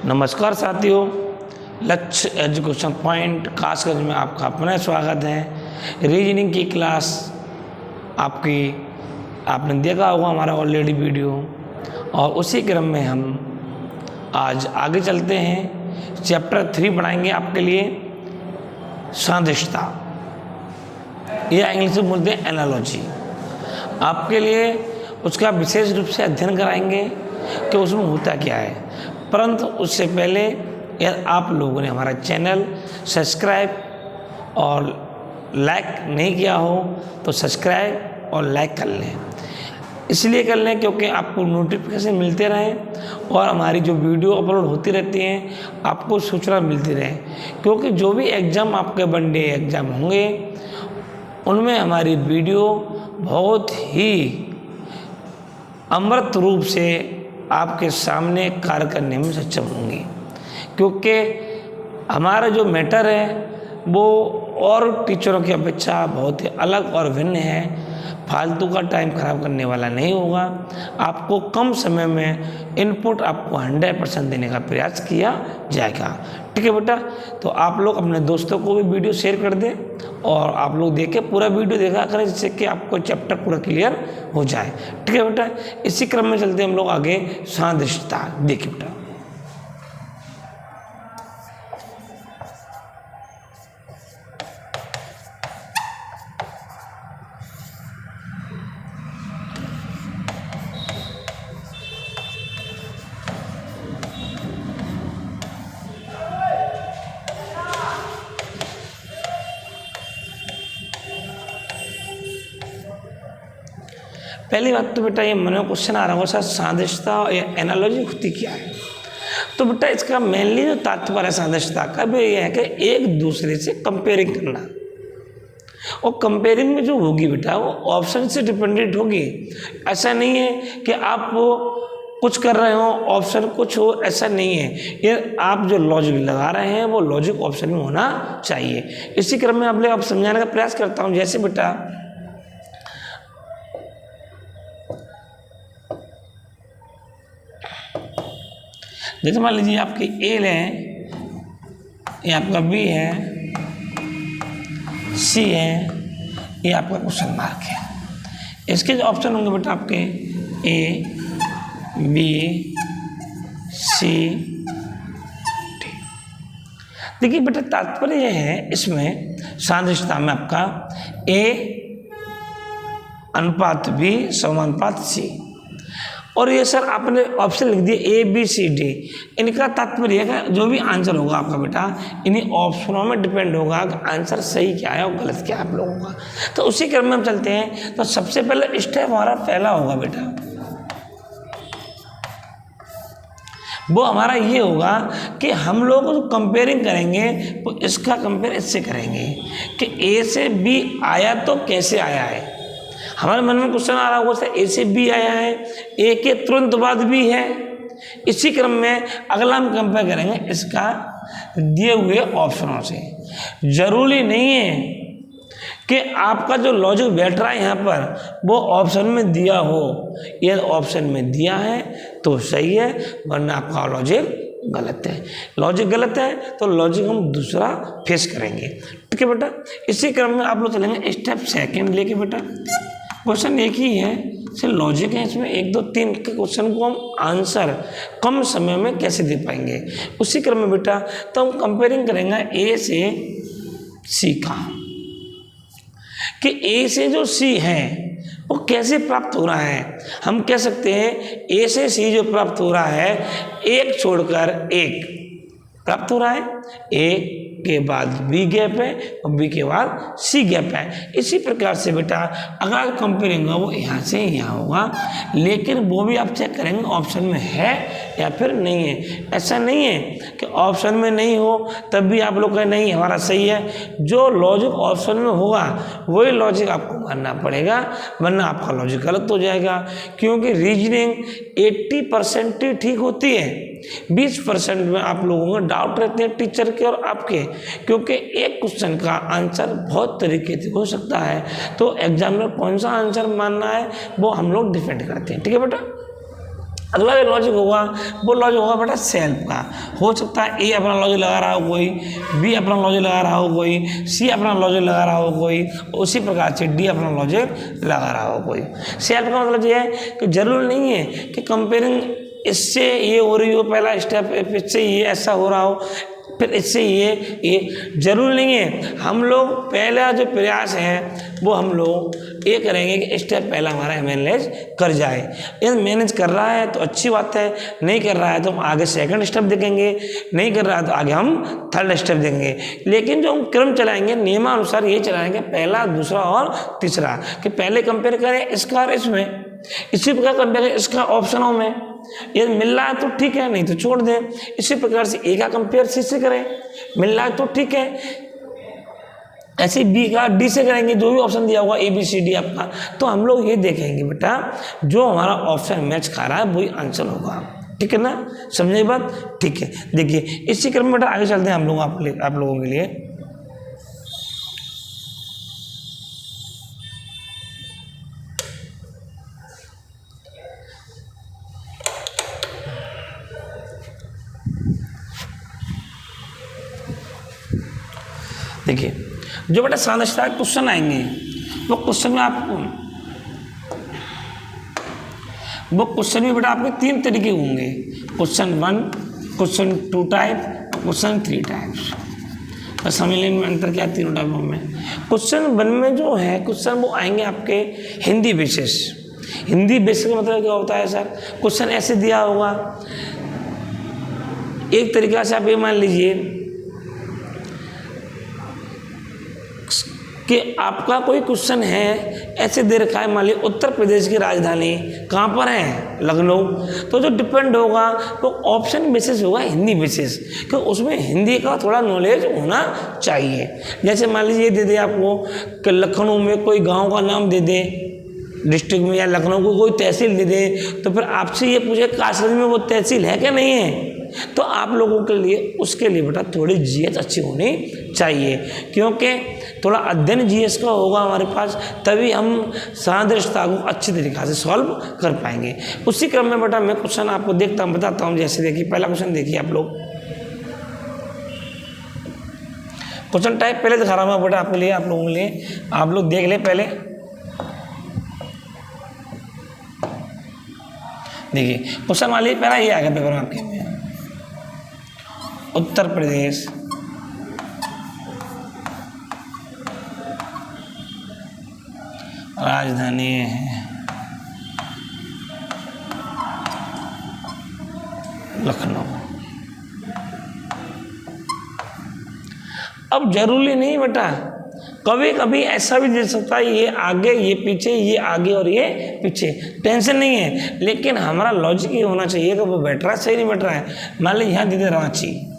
नमस्कार साथियों, लक्ष्य एजुकेशन पॉइंट खासकर में आपका अपना स्वागत है। रीजनिंग की क्लास आपने देखा होगा हमारा ऑलरेडी वीडियो, और उसी क्रम में हम आज आगे चलते हैं। चैप्टर 3 पढ़ाएंगे आपके लिए सादृश्यता, या इंग्लिश में बोलते हैं एनालॉजी। आपके लिए उसका विशेष रूप से अध्ययन कराएंगे कि उसमें होता क्या है। परंतु उससे पहले यदि आप लोगों ने हमारा चैनल सब्सक्राइब और लाइक नहीं किया हो तो सब्सक्राइब और लाइक कर लें। इसलिए कर लें क्योंकि आपको नोटिफिकेशन मिलते रहें और हमारी जो वीडियो अपलोड होती रहती हैं आपको सूचना मिलती रहे। क्योंकि जो भी एग्ज़ाम आपके वनडे एग्ज़ाम होंगे उनमें हमारी वीडियो बहुत ही अमृत रूप से आपके सामने कार्य करने में सक्षम होंगी। क्योंकि हमारा जो मैटर है वो और टीचरों की अपेक्षा बहुत ही अलग और भिन्न है। फालतू का टाइम खराब करने वाला नहीं होगा। आपको कम समय में इनपुट आपको 100% देने का प्रयास किया जाएगा। ठीक है बेटा, तो आप लोग अपने दोस्तों को भी वीडियो शेयर कर दें और आप लोग देखें, पूरा वीडियो देखा करें जिससे कि आपको चैप्टर पूरा क्लियर हो जाए। ठीक है बेटा, इसी क्रम में चलते हम लोग आगे। सादृश्यता देखिए बेटा, पहली बात तो बेटा ये मन में क्वेश्चन आ रहा होगा, सर सादृश्यता या एनालॉजी होती क्या है। तो बेटा इसका मेनली जो तात्पर्य है सादृश्यता का भी ये है कि एक दूसरे से कंपेयरिंग करना। और कंपेयरिंग में जो होगी बेटा वो ऑप्शन से डिपेंडेंट होगी। ऐसा नहीं है कि आप वो कुछ कर रहे हो ऑप्शन कुछ हो, ऐसा नहीं है। ये आप जो लॉजिक लगा रहे हैं वो लॉजिक ऑप्शन में होना चाहिए। इसी क्रम में आप समझाने का प्रयास करता हूँ। जैसे बेटा जैसे मान लीजिए आपकी ए है, ये आपका बी है, सी है, ये आपका क्वेश्चन मार्क है। इसके जो ऑप्शन होंगे बेटा आपके ए, बी, सी, डी। देखिए बेटा तात्पर्य यह है इसमें सादृश्यता में आपका ए अनुपात बी समानुपात सी, और ये सर आपने ऑप्शन लिख दिए ए बी सी डी। इनका तात्पर्य है कि जो भी आंसर होगा आपका बेटा इन्हीं ऑप्शनों में डिपेंड होगा कि आंसर सही क्या है और गलत क्या है आप लोगों का। तो उसी क्रम में हम चलते हैं। तो सबसे पहले स्टेप हमारा पहला होगा बेटा, वो हमारा ये होगा कि हम लोग कंपेयरिंग करेंगे तो इसका कंपेयर इससे करेंगे कि ए से बी आया तो कैसे आया है। हमारे मन में क्वेश्चन आ रहा होगा ए से बी आया है, ए के तुरंत बाद बी है। इसी क्रम में अगला हम कंपेयर करेंगे इसका दिए हुए ऑप्शनों से। जरूरी नहीं है कि आपका जो लॉजिक बैठ रहा है यहाँ पर वो ऑप्शन में दिया हो। यदि ऑप्शन में दिया है तो सही है, वरना आपका लॉजिक गलत है। लॉजिक गलत है तो लॉजिक हम दूसरा फेस करेंगे। ठीक है बेटा, इसी क्रम में आप लोग चलेंगे स्टेप सेकंड लेके। बेटा क्वेश्चन एक ही है, सिर्फ लॉजिक है इसमें 1 2 3 के क्वेश्चन को हम आंसर कम समय में कैसे दे पाएंगे। उसी क्रम में बेटा तो हम कंपेयरिंग करेंगे ए से सी का, कि ए से जो सी है वो कैसे प्राप्त हो रहा है। हम कह सकते हैं ए से सी जो प्राप्त हो रहा है एक छोड़कर एक प्राप्त हो रहा है। ए के बाद बी गैप है और बी के बाद सी गैप है। इसी प्रकार से बेटा अगर कंपेयरिंग होगा वो यहाँ से यहाँ होगा, लेकिन वो भी आप चेक करेंगे ऑप्शन में है या फिर नहीं है। ऐसा नहीं है कि ऑप्शन में नहीं हो तब भी आप लोग कहें नहीं हमारा सही है। जो लॉजिक ऑप्शन में होगा वही लॉजिक आपको मानना पड़ेगा, वरना आपका लॉजिक गलत हो जाएगा। क्योंकि रीजनिंग 80% ही ठीक होती है, 20% में आप लोगों को डाउट रहते हैं टीचर के और आपके। क्योंकि एक क्वेश्चन का आंसर बहुत तरीके से हो सकता है, तो एग्जामिनर कौन सा आंसर मानना है वो हम लोग डिपेंड करते हैं। ठीक है बेटा, अगला जो लॉजिक होगा वो लॉजिक होगा बेटा सेल्फ का। हो सकता है ए अपना लॉजिक लगा रहा हो कोई, बी अपना लॉजिक लगा रहा हो कोई, सी अपना लॉजिक लगा रहा हो कोई, उसी प्रकार से डी अपना लॉजिक लगा रहा हो कोई। सेल्फ का मतलब ये है कि जरूरी नहीं है कि कंपेयरिंग इससे ये हो रही हो पहला स्टेप, इससे ये ऐसा हो रहा हो, फिर इससे ये जरूरी नहीं है। हम लोग पहला जो प्रयास है वो हम लोग ये करेंगे कि स्टेप पहला हमारा मैनेज कर जाए। यदि मैनेज कर रहा है तो अच्छी बात है, नहीं कर रहा है तो हम आगे सेकंड स्टेप देखेंगे, नहीं कर रहा है तो आगे हम थर्ड स्टेप देंगे। लेकिन जो हम क्रम चलाएंगे नियमानुसार ये चलाएंगे, पहला, दूसरा और तीसरा, कि पहले कंपेयर करें इसका और इसमें, इसी प्रकार कंपेयर करें इसका ऑप्शनों में, यदि मिल रहा है तो ठीक है, नहीं तो छोड़ दें। इसी प्रकार से ए का कंपेयर सी से करें, मिल रहा है तो ठीक है, ऐसे बी का डी से करेंगे, जो भी ऑप्शन दिया होगा ए बी सी डी आपका। तो हम लोग ये देखेंगे बेटा जो हमारा ऑप्शन मैच खा रहा है वही आंसर होगा। ठीक है ना, समझे बात? ठीक है, देखिए इसी क्रम में बेटा आगे चलते हैं हम लोग आप लोगों के लिए। देखिए जो बेटा साधारण क्वेश्चन आएंगे वो क्वेश्चन में बेटा आपके 3 तरीके होंगे, question 1, question 2 type, question 3 types. बस समझ लेने में अंतर क्या तीनों टाइपों में। क्वेश्चन 1 में जो है क्वेश्चन वो आएंगे आपके हिंदी बेसिस। हिंदी बेसिस का मतलब क्या होता है सर? क्वेश्चन ऐसे दिया होगा, एक तरीका से आप ये मान लीजिए कि आपका कोई क्वेश्चन है, ऐसे दे रखा है, मान लीजिए उत्तर प्रदेश की राजधानी कहाँ पर है? लखनऊ। तो जो डिपेंड होगा वो ऑप्शन बेसिस होगा, हिंदी बेसिस, क्योंकि उसमें हिंदी का थोड़ा नॉलेज होना चाहिए। जैसे मान लीजिए दे दे आपको कि लखनऊ में कोई गांव का नाम दे दे डिस्ट्रिक्ट में, या लखनऊ को कोई तहसील दे दे, तो फिर आपसे ये पूछे कासगंज में वो तहसील है क्या नहीं है? तो आप लोगों के लिए उसके लिए बेटा थोड़ी जीएस अच्छी होनी चाहिए, क्योंकि थोड़ा अध्ययन जीएस का होगा हमारे पास, तभी हम सादृश्यता को अच्छी तरीक़े से सॉल्व कर पाएंगे। उसी क्रम में बेटा मैं क्वेश्चन आपको बताता हूँ। जैसे देखिए पहला क्वेश्चन देखिए आप लोग, क्वेश्चन टाइप पहले दिखा रहा हूँ बेटा आपके लिए, आप लोगों के लिए, आप लोग देख लें पहले। देखिए क्वेश्चन मान लीजिए पहला ये आ गया पेपर में आपके में, उत्तर प्रदेश राजधानी है लखनऊ। अब जरूरी नहीं बेटा, कभी कभी ऐसा भी दे सकता है ये आगे ये पीछे, ये आगे और ये पीछे, टेंशन नहीं है। लेकिन हमारा लॉजिक ये होना चाहिए कि वो बैठ रहा है सही नहीं बैठ रहा है। मान लीजिए यहाँ दे दे रांची,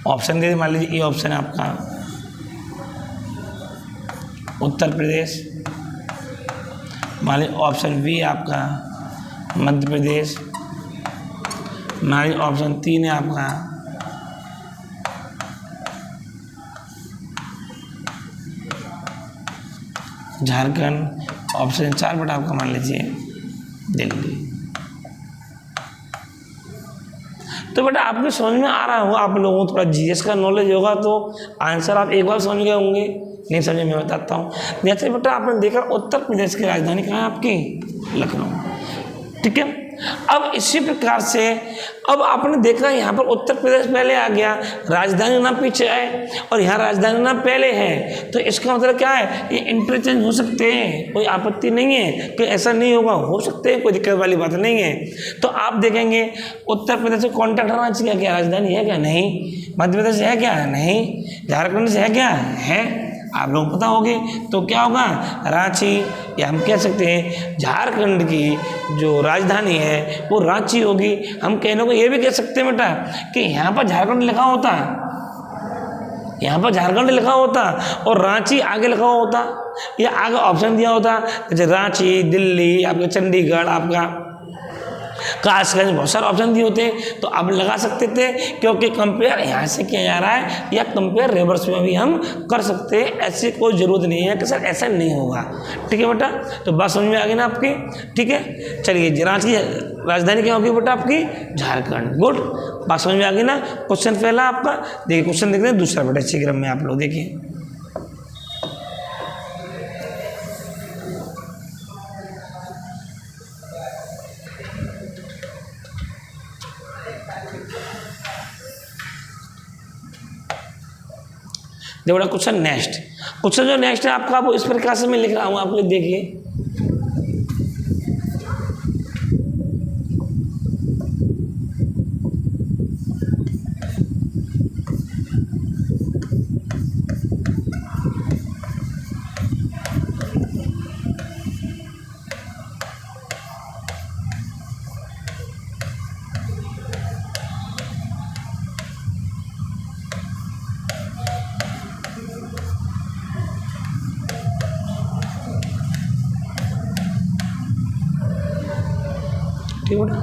ऑप्शन दे दे, मान लीजिए ये ऑप्शन है आपका उत्तर प्रदेश, मान लीजिए ऑप्शन बी आपका मध्य प्रदेश, मान लीजिए ऑप्शन 3 है आपका झारखंड, ऑप्शन 4 बेटा आपका मान लीजिए दिल्ली। तो बेटा आपको समझ में आ रहा होगा, आप लोगों को थोड़ा जीएस का नॉलेज होगा तो आंसर आप एक बार समझ गए होंगे, नहीं समझे मैं बताता हूँ। जैसे बेटा आपने देखा उत्तर प्रदेश की राजधानी कहाँ है आपकी? लखनऊ। ठीक है, अब इसी प्रकार से अब आपने देखा यहाँ पर उत्तर प्रदेश पहले आ गया, राजधानी नाम पीछे है और यहाँ राजधानी नाम पहले है, तो इसका मतलब क्या है? ये इंटरचेंज हो सकते हैं, कोई आपत्ति नहीं है कि ऐसा नहीं होगा, हो सकते हैं, कोई दिक्कत वाली बात नहीं है। तो आप देखेंगे उत्तर प्रदेश से कॉन्टैक्ट रहना चाहिए, क्या राजधानी है क्या? नहीं। मध्य प्रदेश है क्या? नहीं। झारखंड से है क्या? है। आप लोग पता होगे, तो क्या होगा? रांची, या हम कह सकते हैं झारखंड की जो राजधानी है वो रांची होगी। हम कहने को ये भी कह सकते हैं बेटा कि यहाँ पर झारखंड लिखा होता, यहाँ पर झारखंड लिखा होता और रांची आगे लिखा हुआ होता, या आगे ऑप्शन दिया होता जैसे रांची, दिल्ली, आपका चंडीगढ़, आपका काशगंज, बहुत सारे ऑप्शन दिए होते हैं, तो आप लगा सकते थे, क्योंकि कंपेयर यहाँ से किया जा रहा है या कंपेयर रिवर्स में भी हम कर सकते हैं। ऐसी कोई ज़रूरत नहीं है कि सर ऐसा नहीं होगा। ठीक है बेटा, तो बात समझ में आ गई ना आपकी? ठीक है, चलिए, रांची राजधानी क्या होगी बेटा आपकी? झारखंड। गुड, बात समझ में आ गई ना? क्वेश्चन पहला आपका, देखिए क्वेश्चन देखते हैं दूसरा बेटा इसी क्रम में आप लोग देखिए। देखो बेटा क्वेश्चन नेक्स्ट, क्वेश्चन जो नेक्स्ट है आपका, वो इस प्रकार से मैं लिख रहा हूँ, आप लोग देखिए। ठीक है बेटा,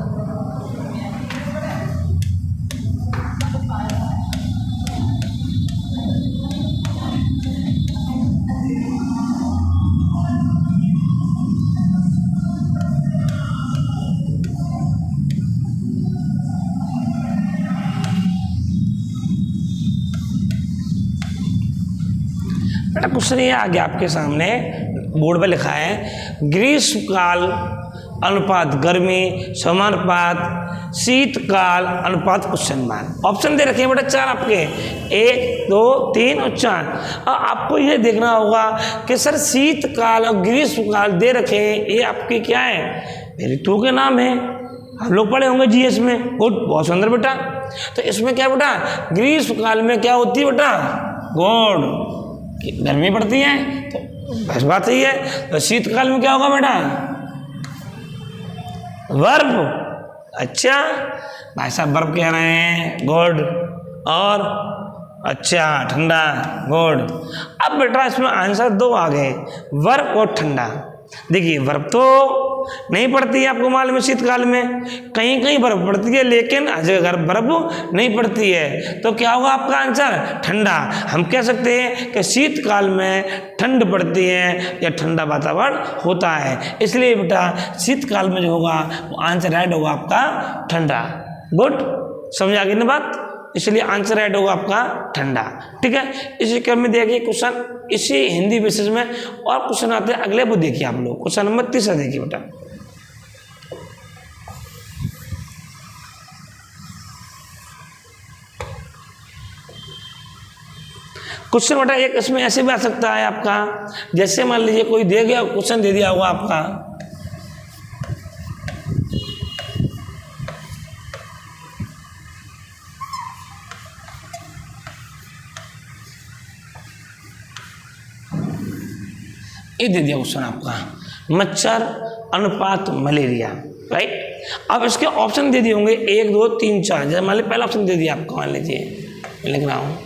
क्वेश्चन ये आ गया आपके सामने, बोर्ड पे लिखा है ग्रीष्मकाल अनुपात गर्मी समानुपात शीतकाल अनुपात क्वेश्चन मार्क। ऑप्शन दे रखे हैं बेटा 4 आपके, 1 2 3 और 4। और आपको ये देखना होगा कि सर शीतकाल और ग्रीष्मकाल दे रखे हैं, ये आपके क्या है? ऋतुओं के नाम है, हम लोग पढ़े होंगे जीएस में। गुड, बहुत सुंदर बेटा। तो इसमें क्या बेटा, ग्रीष्मकाल में क्या होती है बेटा? गुड, गर्मी पड़ती है, तो बस बात सही है। तो शीतकाल में क्या होगा बेटा? बर्फ। अच्छा भाई साहब बर्फ कह रहे हैं, गुड। और अच्छा ठंडा, गुड। अब बेटा इसमें आंसर 2 आ गए, बर्फ और ठंडा। देखिए बर्फ तो नहीं पड़ती है, आपको मालूम है शीतकाल में कहीं कहीं बर्फ पड़ती है, लेकिन अगर बर्फ नहीं पड़ती है तो क्या होगा आपका आंसर? ठंडा। हम कह सकते हैं कि शीतकाल में ठंड पड़ती है या ठंडा वातावरण होता है, इसलिए बेटा शीतकाल में जो होगा वो आंसर राइट होगा आपका ठंडा। गुड, समझ आ गई ना बात? इसलिए आंसर राइट होगा आपका ठंडा। ठीक है, इसी क्रम में देखिए क्वेश्चन इसी हिंदी बेसिस में और क्वेश्चन आते हैं अगले, वो देखिए आप लोग। क्वेश्चन नंबर 3 देखिए बेटा। क्वेश्चन बेटा एक इसमें ऐसे भी आ सकता है आपका, जैसे मान लीजिए कोई दे गया क्वेश्चन दे दिया होगा आपका, ये दे दिया क्वेश्चन आपका मच्छर अनुपात मलेरिया, राइट। अब इसके ऑप्शन दे दिए होंगे 1 2 3 4। जैसे मान लीजिए पहला ऑप्शन दे दिया आपको, मान लीजिए मैं लिख रहा हूँ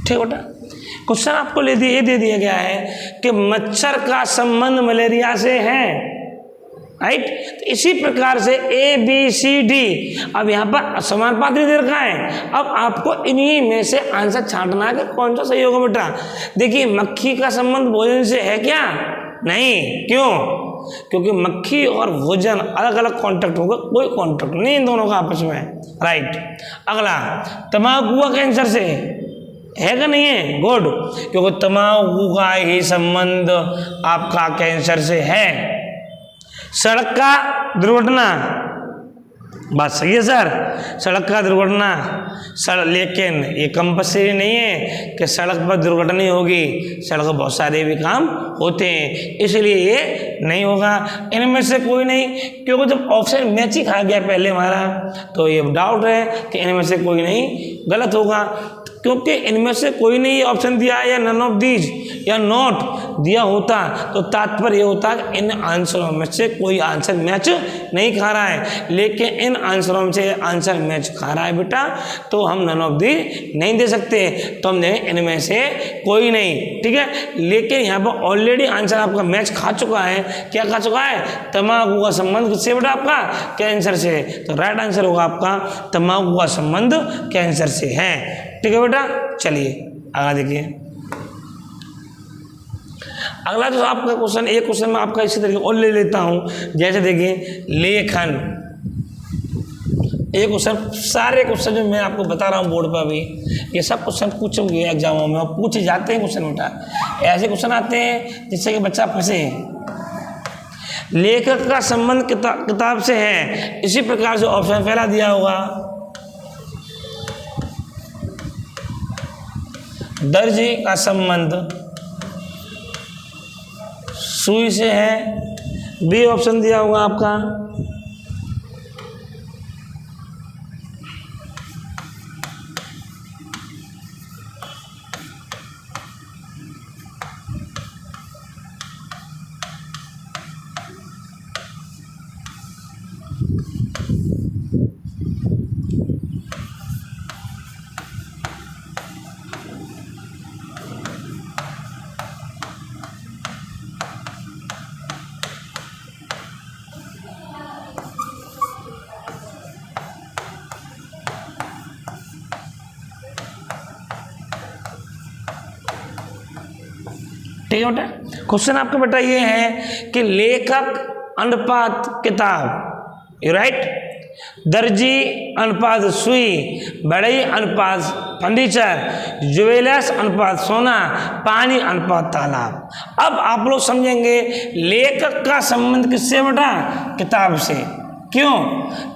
ठीक बेटा। क्वेश्चन आपको ये दे दिया गया है कि मच्छर का संबंध मलेरिया से है, राइट। तो इसी प्रकार से A B C D, अब यहाँ पर समानुपात दे रखा है। अब आपको इन्हीं में से आंसर छांटना है कि कौन सा सही होगा बेटा। देखिए मक्खी का संबंध भोजन से है क्या? नहीं। क्यों? क्योंकि मक्खी और भोजन अलग अलग कॉन्टेक्ट होगा, कोई कॉन्टेक्ट नहीं इन दोनों का आपस में, राइट। अगला तंबाकू हुआ कैंसर से, है कि नहीं है? गुड, क्योंकि तंबाकू का ही संबंध आपका कैंसर से है। सड़क का दुर्घटना, बात सही है सर, सड़क का दुर्घटना, लेकिन ये कंपल्सरी नहीं है कि सड़क पर दुर्घटना ही होगी, सड़क पर बहुत सारे भी काम होते हैं, इसलिए ये नहीं होगा। इनमें से कोई नहीं, क्योंकि जब ऑप्शन मैच ही खा गया पहले हमारा, तो ये डाउट है कि इनमें से कोई नहीं, गलत होगा, क्योंकि इनमें से कोई नहीं ऑप्शन दिया है या नन ऑफ दीज या नॉट दिया होता तो तात्पर्य ये होता कि इन आंसरों में से कोई आंसर मैच नहीं खा रहा है, लेकिन इन आंसरों में से आंसर मैच खा रहा है बेटा, तो हम नन ऑफ दीज नहीं दे सकते, तो हम देंगे इनमें से कोई नहीं, ठीक है। लेकिन यहाँ पर ऑलरेडी आंसर आपका मैच खा चुका है, क्या खा चुका है? तंबाकू का संबंध किससे बेटा? आपका कैंसर से, तो राइट आंसर होगा आपका तंबाकू का संबंध कैंसर से है, ठीक है बेटा। चलिए आगे देखिए, अगला जो आपका क्वेश्चन, एक क्वेश्चन में आपका इसी तरीके और ले लेता हूं, जैसे देखिए लेखन, एक क्वेश्चन, सारे क्वेश्चन जो मैं आपको बता रहा हूं बोर्ड पर अभी, ये सब क्वेश्चन पूछोगे एग्जामों में और पूछे जाते हैं क्वेश्चन बेटा, ऐसे क्वेश्चन आते हैं जिससे कि बच्चा फंसे। लेखक का संबंध किताब से है, इसी प्रकार से ऑप्शन पहला दिया होगा, दर्जी का संबंध सुई से है, बी ऑप्शन दिया होगा आपका, ठीक है बेटा। क्वेश्चन आपका बेटा ये है कि लेखक अनुपात किताब, यू राइट, दर्जी अनुपात सुई, बढ़ई अनुपात फर्नीचर, ज्वेलर्स अनुपात सोना, पानी अनुपात तालाब। अब आप लोग समझेंगे लेखक का संबंध किससे बेटा? किताब से। क्यों?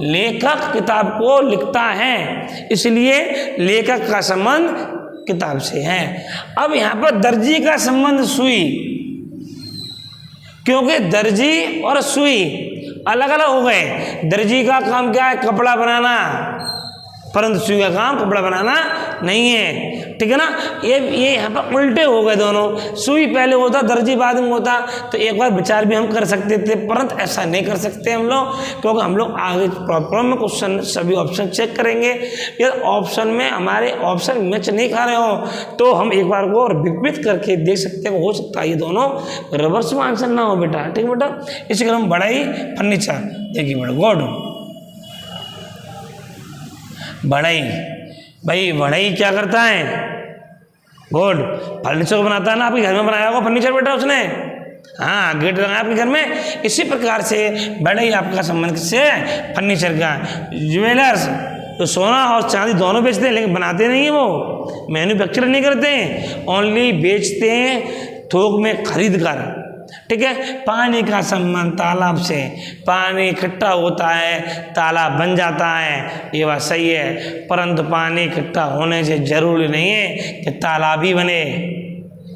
लेखक किताब को लिखता है, इसलिए लेखक का संबंध किताब से है। अब यहां पर दर्जी का संबंध सुई, क्योंकि दर्जी और सुई अलग अलग हो गए। दर्जी का काम क्या है? कपड़ा बनाना, परंतु सुई का काम कपड़ा बनाना नहीं है, ठीक है ना। ये यहाँ पर उल्टे हो गए दोनों, सुई पहले होता, दर्जी बाद में होता, तो एक बार विचार भी हम कर सकते थे, परंतु ऐसा नहीं कर सकते हम लोग, क्योंकि हम लोग आगे प्रॉब्लम में क्वेश्चन सभी ऑप्शन चेक करेंगे। यदि ऑप्शन में हमारे ऑप्शन मैच नहीं खा रहे हो तो हम एक बार को रिपीट करके देख सकते हैं, हो सकता है ये दोनों रिवर्स में आंसर ना हो बेटा, ठीक है बेटा। इसी क्रम में बढ़ई फर्नीचर, देखिए बेटा, गॉड बढ़ई, भाई बढ़ई क्या करता है? गुड, फर्नीचर बनाता है ना, आपके घर में बनाया होगा फर्नीचर बेटा उसने, हाँ, गेट लगाया आपके घर में। इसी प्रकार से बढ़ई आपका संबंध किससे? फर्नीचर का। ज्वेलर्स तो सोना और चांदी दोनों बेचते हैं, लेकिन बनाते नहीं है, वो मैन्युफैक्चर नहीं करते हैं, ओनली बेचते हैं थोक में खरीद कर, ठीक है। पानी का संबंध तालाब से, पानी इकट्ठा होता है तालाब बन जाता है, ये बात सही है, परंतु पानी इकट्ठा होने से जरूरी नहीं है कि तालाब ही बने,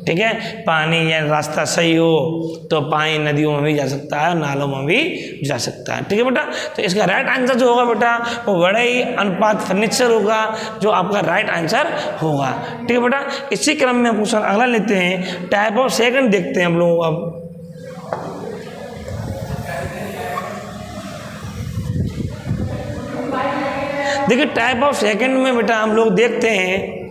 ठीक है। पानी या रास्ता सही हो तो पानी नदियों में भी जा सकता है, नालों में भी जा सकता है, ठीक है बेटा। तो इसका राइट आंसर जो होगा बेटा वो बढ़ई अनुपात फर्नीचर होगा, जो आपका राइट आंसर होगा, ठीक है बेटा। इसी क्रम में क्वेश्चन अगला लेते हैं, टाइप ऑफ सेकंड देखते हैं हम लोग। अब देखिए टाइप ऑफ सेकंड में बेटा हम लोग देखते हैं,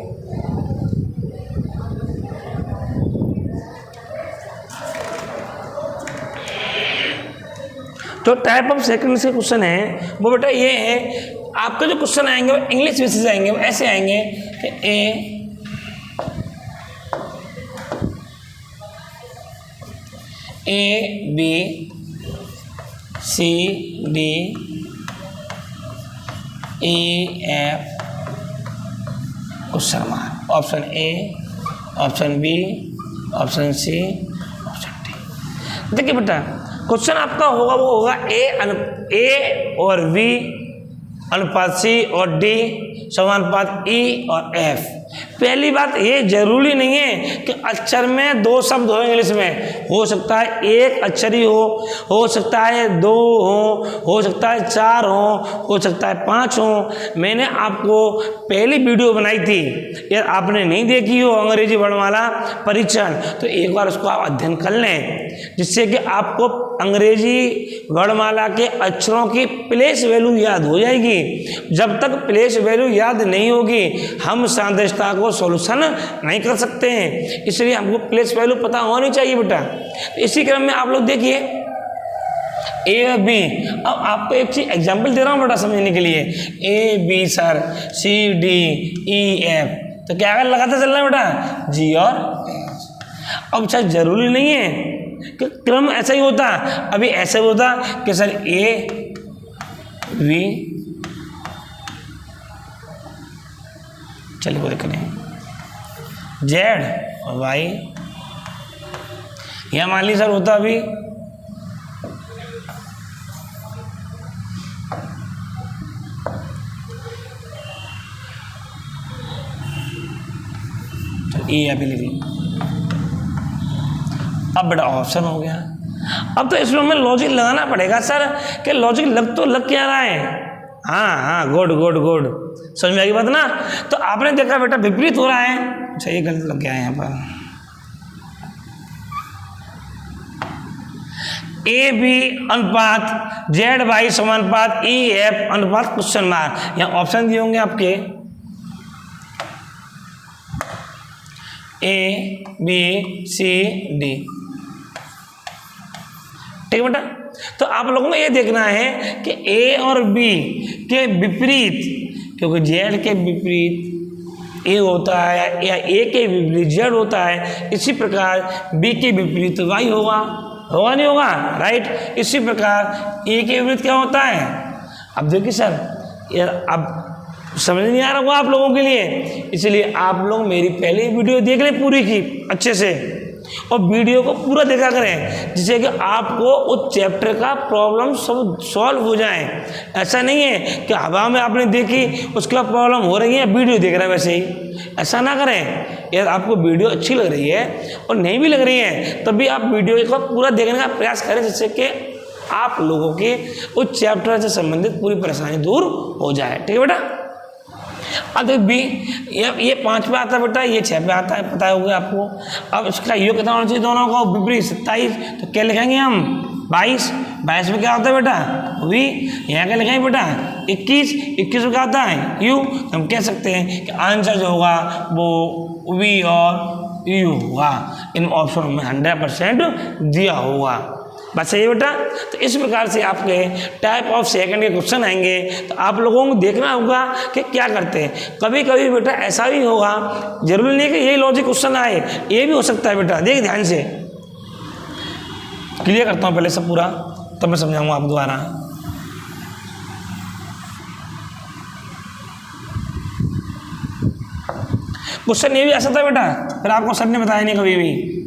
तो टाइप ऑफ सेकंड से क्वेश्चन है वो बेटा ये है, आपके जो क्वेश्चन आएंगे वो इंग्लिश बेसिस आएंगे, वो ऐसे आएंगे कि A B C D E F question mark. Option A, option B, option C, option D. देखिए बेटा क्वेश्चन आपका होगा वो होगा ए और बी अनुपात सी और डी समानुपात ई और एफ। पहली बात ये जरूरी नहीं है कि अक्षर में दो शब्द हो इंग्लिश में, हो सकता है एक अक्षर ही हो सकता है दो हो सकता है चार हो सकता है 5 हो। मैंने आपको पहली वीडियो बनाई थी, यार आपने नहीं देखी हो अंग्रेजी वर्णमाला परीक्षण, तो एक बार उसको आप अध्ययन कर लें, जिससे कि आपको अंग्रेजी वर्णमाला के अक्षरों की प्लेस वैल्यू याद हो जाएगी। जब तक प्लेस वैल्यू याद नहीं होगी हम सांदृश्यता को सॉल्यूशन नहीं कर सकते हैं, इसलिए हमको प्लेस वैल्यू पता होनी चाहिए बेटा। तो इसी क्रम में आप लोग देखिए ए और बी। अब आपको एक चीज एग्जांपल दे रहा हूँ बेटा समझने के लिए। A B sir, C D E F, तो क्या लगाते चलना है बेटा, जी और एच। अब शायद जरूरी नहीं है कि क्रम ऐसा ही होता, अभी ऐसा ही होता कि सर ए बी, चलिए वो करें जेड और वाई, या मान ली सर होता अभी ए अभी लिख ली। अब बेटा ऑप्शन हो गया। अब तो इसमें हमें लॉजिक लगाना पड़ेगा सर कि लॉजिक लग क्या रहा है। हाँ गुड गुड गुड, समझ में आएगी बात ना। तो आपने देखा बेटा विपरीत हो रहा है, अच्छा ये गलत लग गया है यहाँ पर। ए बी अनुपात जेड वाई समानुपात ई एफ अनुपात क्वेश्चन मार्क। यहाँ ऑप्शन दिए होंगे आपके ए बी सी डी, ठीक है बेटा। तो आप लोगों को ये देखना है कि ए और बी के विपरीत, क्योंकि जेड के विपरीत ए होता है या ए के विपरीत जेड होता है, इसी प्रकार बी के विपरीत वाई होगा नहीं होगा, राइट। इसी प्रकार ए के विपरीत क्या होता है। अब देखिए सर यार अब समझ नहीं आ रहा होगा आप लोगों के लिए, इसलिए आप लोग मेरी पहली वीडियो देख लें पूरी की अच्छे से, और वीडियो को पूरा देखा करें, जिससे कि आपको उस चैप्टर का प्रॉब्लम सब सॉल्व हो जाए। ऐसा नहीं है कि हवा में आपने देखी उसके बाद प्रॉब्लम हो रही है, वीडियो देख रहे हैं वैसे ही, ऐसा ना करें। यार आपको वीडियो अच्छी लग रही है और नहीं भी लग रही है तब भी आप वीडियो को पूरा देखने का प्रयास करें, जिससे कि आप लोगों के उस चैप्टर से संबंधित पूरी परेशानी दूर हो जाए, ठीक है बेटा। अब बी ये 5 पे आता है बेटा, ये 6 पे आता है, पता होगा आपको। अब इसका योग कितना होना चाहिए दोनों को, विपरीत 27, तो क्या लिखेंगे हम 22 में क्या होता है बेटा वी, यहाँ क्या लिखेंगे बेटा 21 में क्या आता है यू। तो हम कह सकते हैं कि आंसर जो होगा वो वी और यू होगा। इन ऑप्शन में 100% दिया होगा, बस सही बेटा। तो इस प्रकार से आपके टाइप ऑफ सेकंड के क्वेश्चन आएंगे, तो आप लोगों को देखना होगा कि क्या करते हैं। कभी कभी बेटा ऐसा भी होगा, जरूरी नहीं कि यही लॉजिक क्वेश्चन आए, ये भी हो सकता है बेटा। देखिए ध्यान से क्लियर करता हूँ पहले सब पूरा, तब मैं समझाऊंगा आप दोबारा। क्वेश्चन ये भी आ सकता है बेटा, फिर आपको सर ने बताया नहीं कभी भी।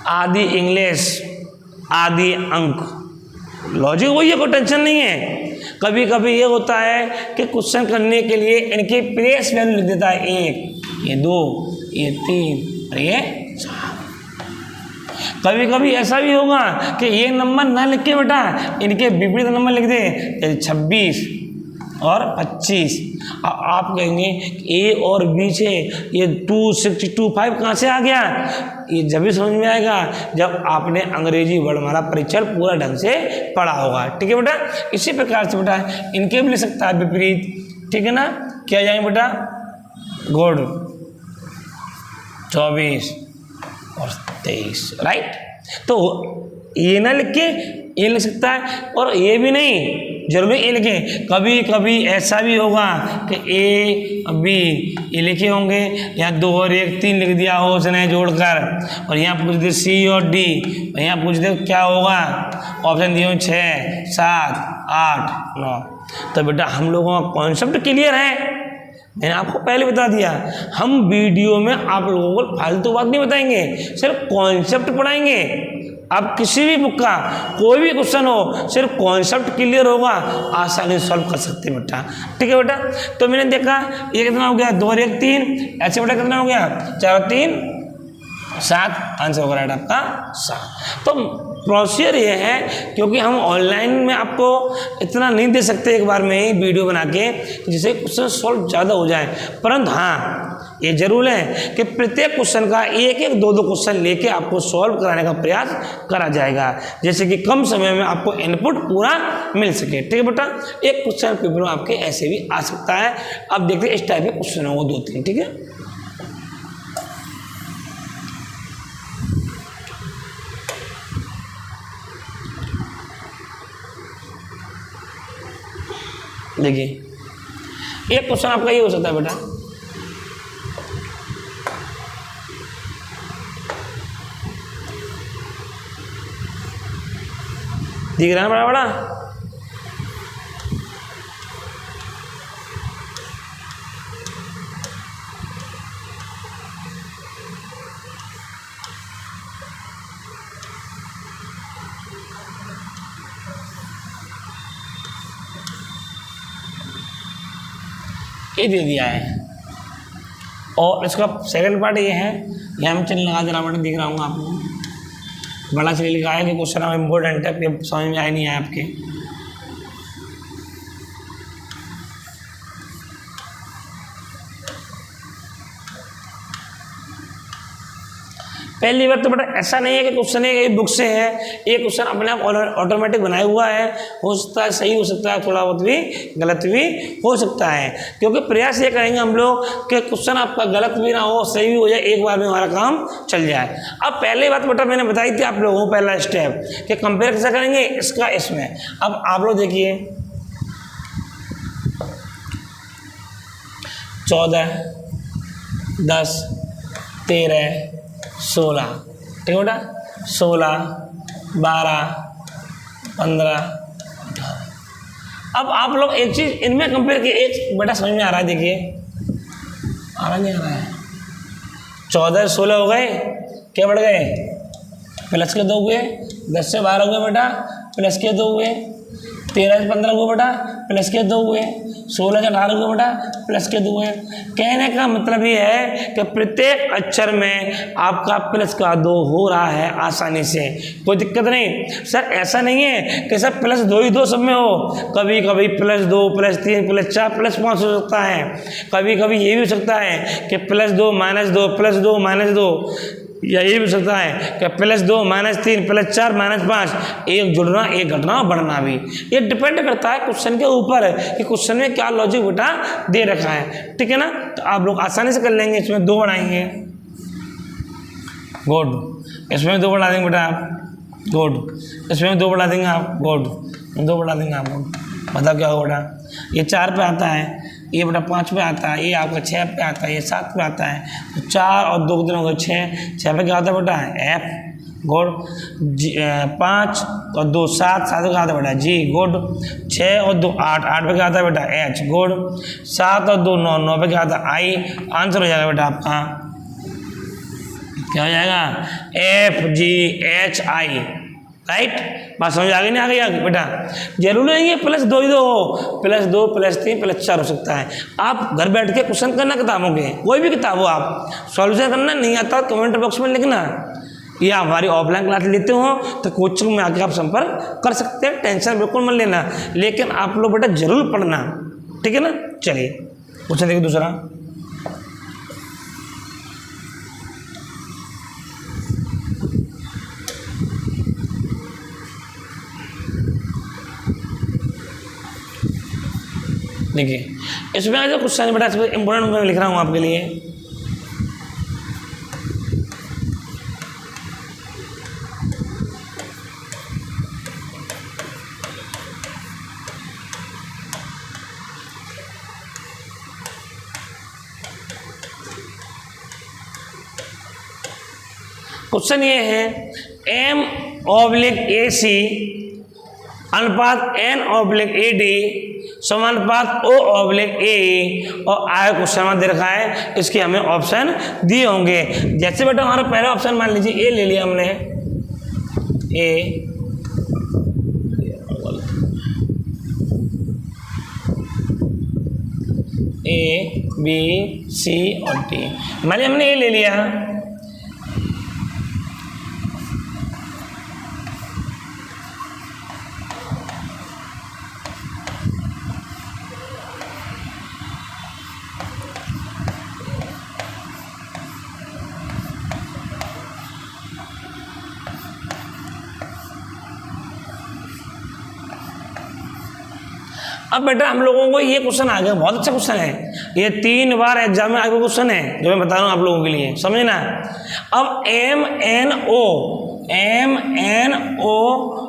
आदि इंग्लिश आदि अंक, लॉजिक वही है, कोई टेंशन नहीं है। कभी कभी ये होता है कि क्वेश्चन करने के लिए इनकी प्लेस वैल्यू लिख देता है 1, ये 2, ये 3 और ये 4। कभी कभी ऐसा भी होगा कि ये नंबर ना लिख के बेटा इनके विपरीत नंबर लिख दे, जैसे 26 और 25। आप कहेंगे ए और बी से ये 2, 6, 2, 5 कहाँ से आ गया। ये जब भी समझ में आएगा जब आपने अंग्रेजी वर्णमाला परीक्षण पूरा ढंग से पढ़ा होगा, ठीक है बेटा। इसी प्रकार से बेटा इनके भी लिख सकता है विपरीत, ठीक है ना। क्या जाएंगे बेटा गुड 24 और 23, राइट। तो ये ना लिख के ये लिख सकता है, और ये भी नहीं जरूरी ए लिखें। कभी कभी ऐसा भी होगा कि ए बी ये लिखे होंगे, यहाँ 2 और 1 3 लिख दिया हो उसने जोड़कर, और यहाँ पूछ दे सी और डी, और यहाँ पूछ दे क्या होगा, ऑप्शन दिए 6 7 8 9। तो बेटा हम लोगों का कॉन्सेप्ट क्लियर है, मैंने आपको पहले बता दिया। हम वीडियो में आप लोगों को फालतू बात नहीं बताएंगे, सिर्फ कॉन्सेप्ट पढ़ाएंगे। आप किसी भी बुक का कोई भी क्वेश्चन हो, सिर्फ कॉन्सेप्ट क्लियर होगा, आसानी से सॉल्व कर सकते हैं बेटा। ठीक है बेटा, तो मैंने देखा ये कितना हो गया, 2 और 1 3, ऐसे बेटा कितना हो गया, 4 और 3 7, आंसर होगा राइट आपका 7। तो प्रोसीजर ये है, क्योंकि हम ऑनलाइन में आपको इतना नहीं दे सकते एक बार में ही वीडियो बना के जिससे क्वेश्चन सॉल्व ज़्यादा हो जाए, परंतु हाँ ये जरूर है कि प्रत्येक क्वेश्चन का 1-1 2-2 क्वेश्चन लेके आपको सॉल्व कराने का प्रयास करा जाएगा, जैसे कि कम समय में आपको इनपुट पूरा मिल सके। ठीक है बेटा, एक क्वेश्चन पेपर में आपके ऐसे भी आ सकता है। अब देखते हैं इस टाइप के क्वेश्चन होंगे 2-3। ठीक है, देखिए एक क्वेश्चन आपका ये हो सकता है बेटा, दिख रहा है बड़ा बड़ा, ये दे दिया है, और इसका सेकंड पार्ट ये है, यहाँ में चिन्ह लगा दे रहा बेटा, दिख रहा हूँ आपको, बड़ा चिन्ह लिखा है कि क्वेश्चन अब इम्पोर्टेंट है, समझ में आया नहीं आया आपके। पहली बात तो बेटा ऐसा नहीं है कि क्वेश्चन एक बुक से है, एक क्वेश्चन अपने आप ऑटोमेटिक बनाया हुआ है, हो सकता है सही हो सकता है, थोड़ा बहुत भी गलत भी हो सकता है, क्योंकि प्रयास ये करेंगे हम लोग कि क्वेश्चन आपका गलत भी ना हो, सही भी हो जाए, एक बार में हमारा काम चल जाए। अब पहली बात बेटा मैंने बताई थी आप लोगों को, पहला स्टेप कि कंपेयर कैसे करेंगे इसका इसमें। अब आप लोग देखिए 14 10 13 16, ठीक है बेटा, 16 12 15। अब आप लोग एक चीज इनमें कंपेयर किए, एक बेटा समझ में आ रहा है, देखिए आ रहा नहीं आ रहा है, 14 16 हो गए, क्या बढ़ गए, प्लस के 2 हुए, 10 से 12 हुए बेटा, प्लस के 2 हुए, 13 से 15 हुए बेटा, प्लस के 2 हुए, 16 से 18 हुए बेटा, प्लस के 2 हुए। कहने का मतलब ये है कि प्रत्येक अक्षर में आपका प्लस का 2 हो रहा है आसानी से, कोई दिक्कत नहीं। सर ऐसा नहीं है कि सर प्लस 2 ही 2 सब में हो, कभी कभी प्लस 2 प्लस 3 प्लस 4 प्लस 5 हो सकता है, कभी कभी ये भी हो सकता है कि प्लस 2 माइनस 2 प्लस 2 माइनस 2, या ये भी हो सकता है कि प्लस 2 माइनस 3 प्लस 4 माइनस 5, एक जुड़ना एक घटना बढ़ना भी। ये डिपेंड करता है क्वेश्चन के ऊपर कि क्वेश्चन में क्या लॉजिक बेटा दे रखा है, ठीक है ना। तो आप लोग आसानी से कर लेंगे, इसमें 2 बढ़ाएंगे, गुड, इसमें 2 बढ़ा देंगे बेटा आप, गुड, इसमें 2 बढ़ा देंगे आप, गुड, 2 बढ़ा देंगे आप, बताओ क्या होगा बेटा। ये 4 पे आता है, ये बेटा 5 पे आता है, ये आपका 6 पे आता है, ये 7 पे आता है, तो 4 और 2 कितने हो गए 6 पे क्या आता है बेटा एफ, गुड, 5 और 2 7 7 पे क्या आता है बेटा जी, गुड, 6 और 2 8 8 पे क्या आता है बेटा एच, गुड, 7 और 2 9 9 पे क्या आता है आई। आंसर हो जाएगा बेटा आपका, क्या हो जाएगा FGHI, राइट। बात समझ आ गई नहीं, आ गई बेटा। जरूरी नहीं है प्लस 2 ही 2 हो, प्लस 2 प्लस 3 प्लस 4 हो सकता है। आप घर बैठ के क्वेश्चन करना किताबों के, कोई भी किताब हो, आप सॉल्यूशन करना, नहीं आता कमेंट बॉक्स में लिखना, या हमारी ऑफलाइन क्लास लेते हो तो कोचिंग में आके आप संपर्क कर सकते हैं, टेंशन बिल्कुल मत लेना, लेकिन आप लोग बेटा जरूर पढ़ना, ठीक है ना। चलिए क्वेश्चन देखिए दूसरा, देखिए इसमें जो क्वेश्चन बेटा इंपॉर्टेंट मैं लिख रहा हूँ आपके लिए। क्वेश्चन ये है एम ऑब्लिक ए सी अनुपात एन ऑब्लिक ए डी समानुपात ओ ऑब्लिक ए और आय क्वेश्चन में दे रखा है, इसके हमें ऑप्शन दिए होंगे। जैसे बेटा हमारा पहला ऑप्शन मान लीजिए ए ले लिया हमने, ए बी सी और डी, मान लिया हमने ए ले लिया। अब बेटा हम लोगों को ये क्वेश्चन आ गया, बहुत अच्छा क्वेश्चन है ये, 3 बार एग्जाम में आगे क्वेश्चन है जो मैं बता रहा हूँ आप लोगों के लिए, समझे ना। अब एम एन ओ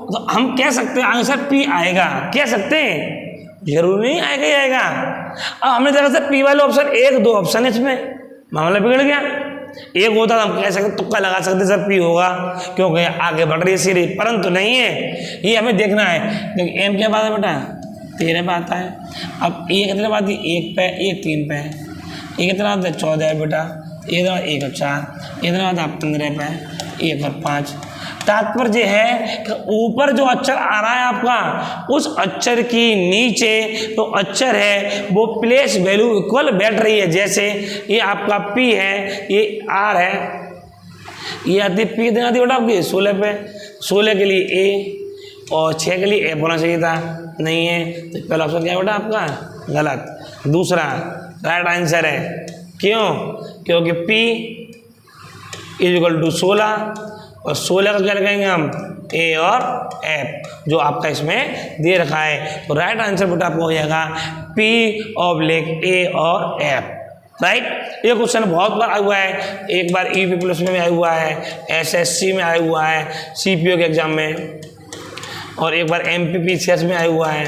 तो हम कह सकते हैं आंसर पी आएगा, कह सकते हैं, जरूरी नहीं आएगा ही आएगा। अब हमने देखा सर पी वाले ऑप्शन 1 2 ऑप्शन है, इसमें मामला बिगड़ गया। एक होता तो हम कह सकते तुक्का लगा सकते सर पी होगा क्योंकि आगे बढ़ रही है सीरीज, परंतु नहीं है, ये हमें देखना है। एम क्या बात है बेटा 13 पे आता है। अब ए कितने बात है 1 पे, 1 3 पे, ए कितना आता है 14 है बेटा, ए कितना 1 और 4, इतना आता है 15 पे, 1 और 5। तात्पर्य है कि ऊपर जो अक्षर आ रहा है आपका, उस अक्षर की नीचे तो अक्षर है वो प्लेस वैल्यू इक्वल बैठ रही है। जैसे ये आपका पी है, ये आर है, ये आती पी कितनी आती है बेटा आपकी 16 पे, 16 के लिए ए और 6 के लिए एफ होना चाहिए था, नहीं है, तो पहला ऑप्शन क्या है बेटा आपका गलत। दूसरा राइट आंसर है, क्यों? क्योंकि P = 16 और 16 का क्या लगाएंगे हम ए और एफ, जो आपका इसमें दे रखा है। तो राइट आंसर बेटा आपको हो जाएगा P ए और एफ, राइट। ये क्वेश्चन बहुत बार आया हुआ है, एक बार ईपी प्लस में आया हुआ है, एसएससी में आया हुआ है, सीपीओ के एग्जाम में, और एक बार एमपीपीसीएस में आया हुआ है।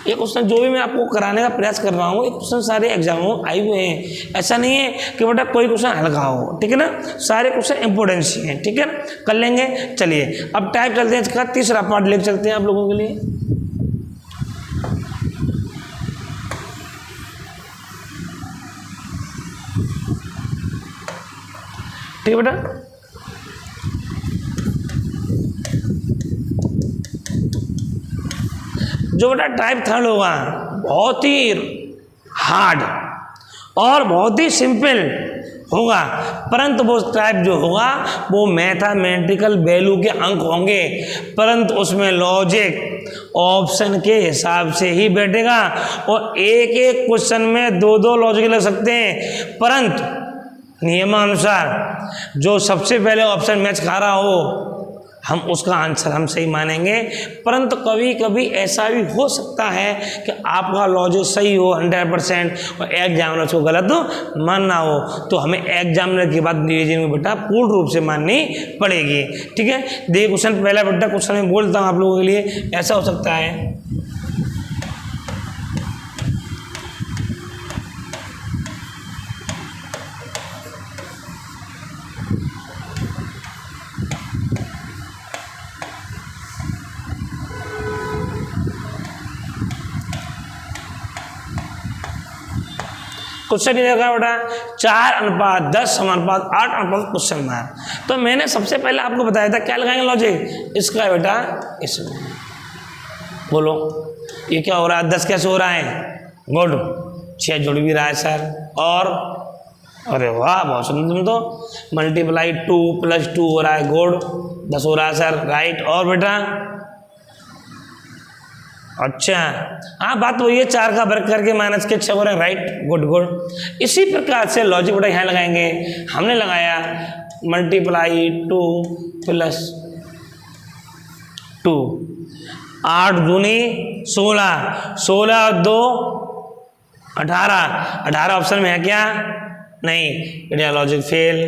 ये क्वेश्चन जो भी मैं आपको कराने का प्रयास कर रहा हूँ, ये क्वेश्चन सारे एग्जामों में आए हुए हैं। ऐसा नहीं है कि बेटा कोई क्वेश्चन हल्का हो, ठीक है ना, सारे क्वेश्चन इंपॉर्टेंस हैं, ठीक है ना, कर लेंगे। चलिए अब टाइप चलते हैं, इसका तीसरा पार्ट लेकर चलते हैं आप लोगों के लिए। ठीक है बेटा, जो बेटा टाइप 3 होगा बहुत ही हार्ड और बहुत ही सिंपल होगा, परंतु वो टाइप जो होगा वो मैथमेटिकल वैल्यू के अंक होंगे, परंतु उसमें लॉजिक ऑप्शन के हिसाब से ही बैठेगा और एक एक क्वेश्चन में 2 लॉजिक लग सकते हैं, परंतु नियमानुसार जो सबसे पहले ऑप्शन मैच खा रहा हो हम उसका आंसर हम सही मानेंगे। परंतु कभी कभी ऐसा भी हो सकता है कि आपका लॉजिक सही हो 100% और एग्जामिनर उसको गलत मानना हो, तो हमें एग्जामिनर की बात रीजनिंग में बेटा पूर्ण रूप से माननी पड़ेगी, ठीक है। देखिए क्वेश्चन पहला बेटा, क्वेश्चन मैं बोलता हूँ आप लोगों के लिए, ऐसा हो सकता है क्वेश्चन ये देखा बेटा 4:10 समानुपात 8 क्वेश्चन मार्क। तो मैंने सबसे पहले आपको बताया था क्या लगाएंगे लॉजिक इसका बेटा, इसमें बोलो ये क्या हो रहा है, 10 कैसे हो रहा है, गुड, 6 जुड़ भी रहा है सर, और अरे वाह बहुत सुंदर, तुम तो मल्टीप्लाई 2 + 2 हो रहा है, गुड, 10 हो रहा है सर, राइट। और बेटा अच्छा हाँ बात वही है, 4 का वर्ग करके माइनस के 6 हो रहे हैं, राइट, गुड गुड। इसी प्रकार से लॉजिक बेटा यहाँ लगाएंगे, हमने लगाया मल्टीप्लाई 2 + 2, 8 दूनी 16, 16 और 2 18, 18 ऑप्शन में है क्या, नहीं, बेटा लॉजिक फेल,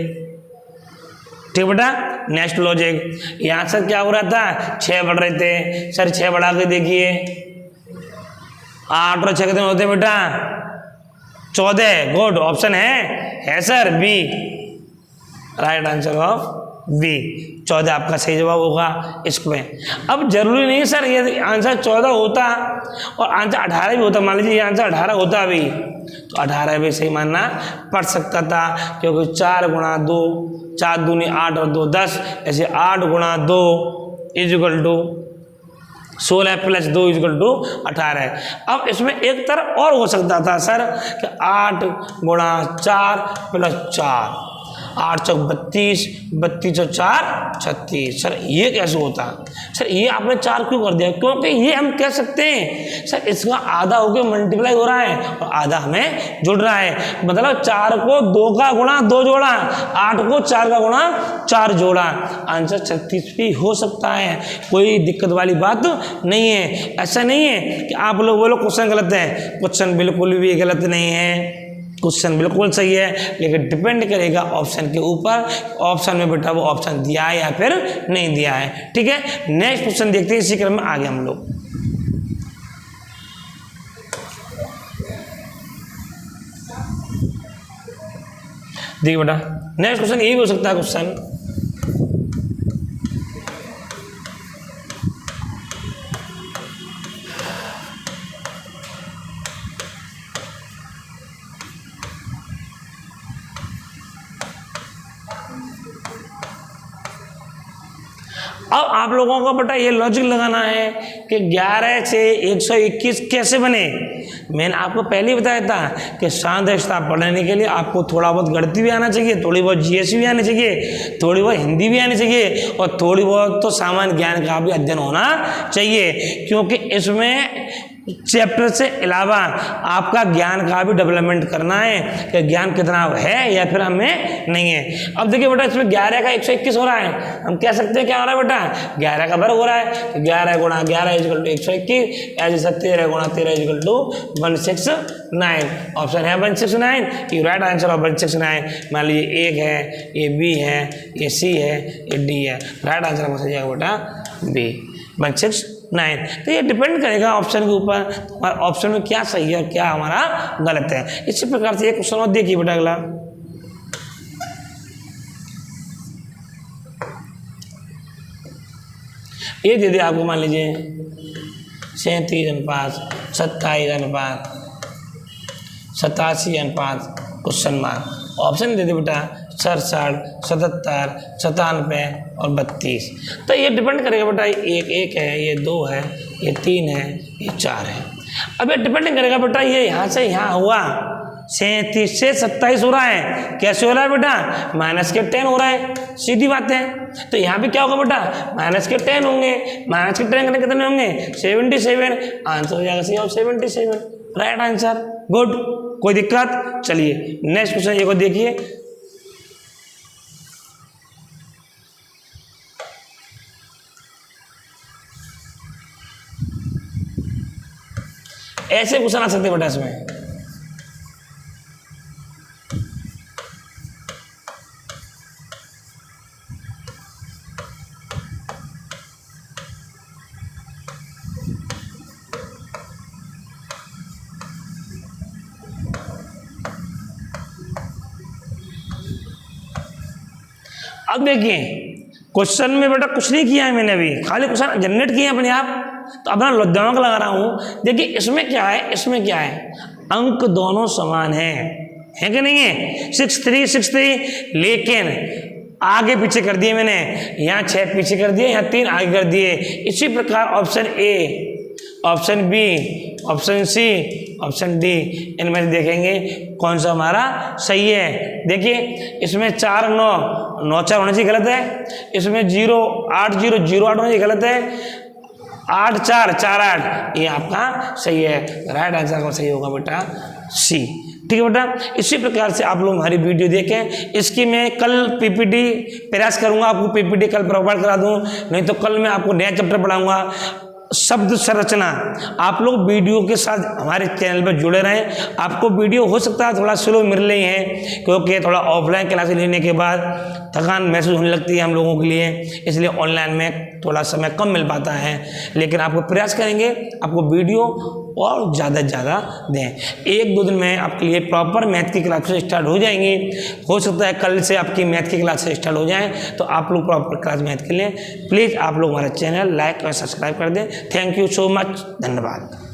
ठीक बेटा। नेक्स्ट लॉजिक, यहाँ से क्या हो रहा था 6 बढ़ रहे थे सर, 6 बढ़ा के देखिए, 8 और 6 कितने होते बेटा 14, गुड, ऑप्शन है sir B, right answer of B 14 आपका सही जवाब होगा इसमें। अब जरूरी नहीं सर ये आंसर 14 होता और आंसर 18 भी होता, मान लीजिए ये आंसर 18 होता अभी तो 18 भी सही मानना पड़ सकता था, क्योंकि 4 गुणा 2, 4 दूनी 8 और 2 10, ऐसे 8 गुणा 2 equal to 16 plus 2 equal to 18। अब इसमें एक तरह और हो सकता था सर कि 8 गुणा 4 प्लस 4, 8 चौक 32, 32 और 4 36। सर ये कैसे होता? सर ये आपने 4 क्यों कर दिया? क्योंकि ये हम कह सकते हैं सर इसका आधा होकर मल्टीप्लाई हो रहा है और आधा हमें जुड़ रहा है, मतलब 4 को 2 का गुणा 2 जोड़ा, 8 को 4 का गुणा 4 जोड़ा, आंसर 36 भी हो सकता है, कोई दिक्कत वाली बात नहीं है। ऐसा नहीं है कि आप लोग बोलो क्वेश्चन गलत है, क्वेश्चन बिल्कुल भी गलत नहीं है, क्वेश्चन बिल्कुल सही है, लेकिन डिपेंड करेगा ऑप्शन के ऊपर, ऑप्शन में बेटा वो ऑप्शन दिया है या फिर नहीं दिया है। ठीक है, नेक्स्ट क्वेश्चन देखते हैं, इसी क्रम में आगे हम लोग। देखिए बेटा नेक्स्ट क्वेश्चन यही हो सकता है क्वेश्चन, अब आप लोगों को बेटा ये लॉजिक लगाना है कि 11 से 121 कैसे बने। मैंने आपको पहले ही बताया था कि शांत रिश्ता पढ़ने के लिए आपको थोड़ा बहुत गणित भी आना चाहिए, थोड़ी बहुत जीएस भी आनी चाहिए, थोड़ी बहुत हिंदी भी आनी चाहिए और थोड़ी बहुत तो सामान्य ज्ञान का भी अध्ययन होना चाहिए, क्योंकि इसमें चैप्टर से अलावा आपका ज्ञान का भी डेवलपमेंट करना है कि ज्ञान कितना है या फिर हमें नहीं है। अब देखिए बेटा इसमें 11 का 121 हो रहा है, हम कह सकते हैं क्या हो रहा है बेटा 11 का वर्ग हो रहा है, 11 गुणा 11 इक्वल टू 121, ऐसे 13 गुणा 13 इक्वल टू 169। ऑप्शन है 169, ये राइट आंसर ऑफ 169। मान लीजिए 1 है, ये बी है, ये सी है, ये डी है, राइट आंसर हो जाएगा बेटा बी 169। तो ये डिपेंड करेगा ऑप्शन के ऊपर, हमारा ऑप्शन में क्या सही है और क्या हमारा गलत है। इसी प्रकार से एक क्वेश्चन और देखिए बेटा अगला, ये दे दे आपको, मान लीजिए 37 अनुपात 27 अनुपात 87 अनुपात क्वेश्चन मार्क, ऑप्शन दे दे बेटा 67, 77, 97 और 32। तो ये डिपेंड करेगा बेटा, एक है, ये 2 है, ये 3 है, ये 4 है। अब ये डिपेंड करेगा बेटा, ये यहाँ से यहाँ हुआ 37 से 27 हो रहा है, कैसे हो रहा है बेटा माइनस के 10 हो रहा है, सीधी बात है। तो यहाँ भी क्या होगा बेटा माइनस के 10 होंगे, माइनस के 10 करने कितने होंगे 77, आंसर हो जाएगा सी ऑफ 77, राइट आंसर, गुड, कोई दिक्कत। चलिए नेक्स्ट क्वेश्चन ये को देखिए, ऐसे क्वेश्चन आ सकते बेटा इसमें। अब देखिए क्वेश्चन में बेटा कुछ नहीं किया है मैंने, अभी खाली क्वेश्चन जनरेट किए अपने आप, तो अपना दिमाग लगा रहा हूं। देखिए इसमें क्या है, इसमें क्या है, अंक दोनों समान है कि नहीं है, 63, लेकिन आगे पीछे कर दिए मैंने, यहाँ 6 पीछे कर दिए, यहाँ 3 आगे कर दिए। इसी प्रकार option A, option B, option C, option D, इनमें से देखेंगे कौन सा हमारा सही है। देखिए इसमें 4 9 4 होना चाहिए, गलत है। इसमें 0 8 0 0 8 होना चाहिए, गलत है। 8 4 4 8 ये आपका सही है, राइट आंसर का सही होगा बेटा सी। ठीक है बेटा, इसी प्रकार से आप लोग हमारी वीडियो देखें। इसकी मैं कल पीपीटी प्रयास करूंगा, आपको पीपीटी कल प्रोवाइड करा दूं, नहीं तो कल मैं आपको नया चैप्टर पढ़ाऊंगा, शब्द संरचना। आप लोग वीडियो के साथ हमारे चैनल पर जुड़े रहें। आपको वीडियो हो सकता है थोड़ा स्लो मिल रही है, क्योंकि थोड़ा ऑफलाइन क्लास लेने के बाद थकान महसूस होने लगती है हम लोगों के लिए, इसलिए ऑनलाइन में थोड़ा समय कम मिल पाता है। लेकिन आपको प्रयास करेंगे आपको वीडियो और ज़्यादा से ज़्यादा दें। 1-2 दिन में आपके लिए प्रॉपर मैथ की क्लासेस स्टार्ट हो जाएंगी। हो सकता है कल से आपकी मैथ की क्लासेस स्टार्ट हो जाएं, तो आप लोग प्रॉपर क्लास मैथ के लिए प्लीज़ आप लोग हमारा चैनल लाइक और सब्सक्राइब कर दें। थैंक यू सो मच, धन्यवाद।